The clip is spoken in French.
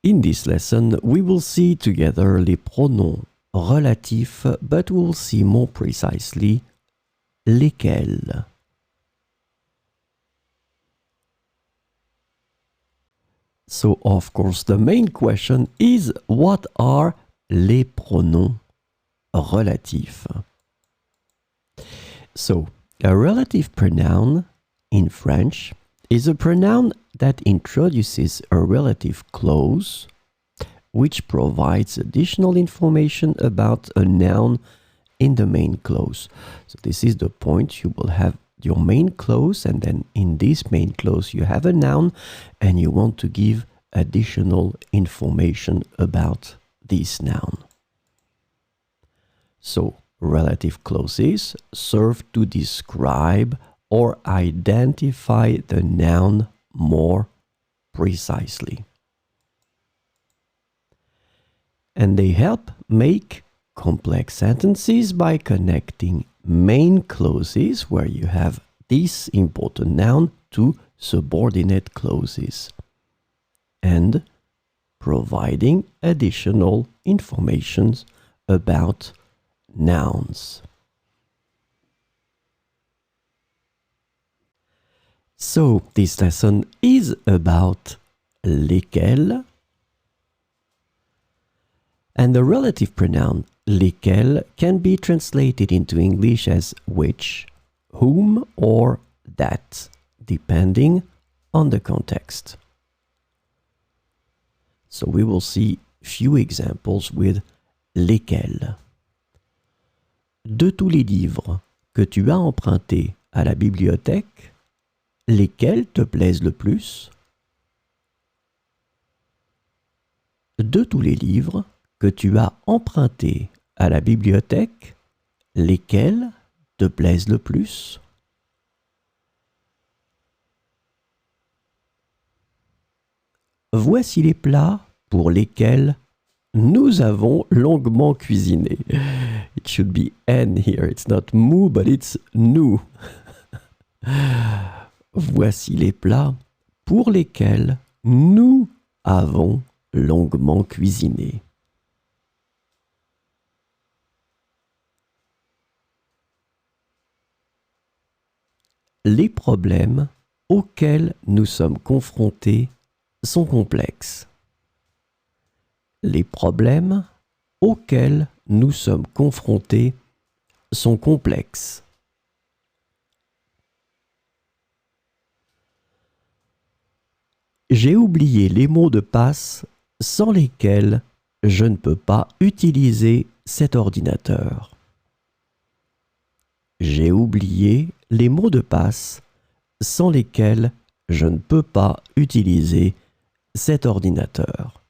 in this lesson, we will see together les pronoms relatifs, but we will see more precisely lesquels. So, of course, the main question is, what are les pronoms relatifs? So, a relative pronoun in French is a pronoun that introduces a relative clause which provides additional information about a noun in the main clause. So this is the point. You will have your main clause, and then in this main clause you have a noun and you want to give additional information about this noun. So relative clauses serve to describe or identify the noun more precisely. And they help make complex sentences by connecting main clauses where you have this important noun to subordinate clauses and providing additional information about nouns. So this lesson is about lesquels, and the relative pronoun lesquels can be translated into English as which, whom, or that, depending on the context. So we will see few examples with lesquels. De tous les livres que tu as empruntés à la bibliothèque, lesquels te plaisent le plus? De tous les livres que tu as empruntés à la bibliothèque, lesquels te plaisent le plus? Voici les plats pour lesquels nous avons longuement cuisiné. It should be N here. It's not mou, but it's nous. Voici les plats pour lesquels nous avons longuement cuisiné. Les problèmes auxquels nous sommes confrontés sont complexes. Les problèmes auxquels nous sommes confrontés sont complexes. J'ai oublié les mots de passe sans lesquels je ne peux pas utiliser cet ordinateur. J'ai oublié les mots de passe sans lesquels je ne peux pas utiliser cet ordinateur.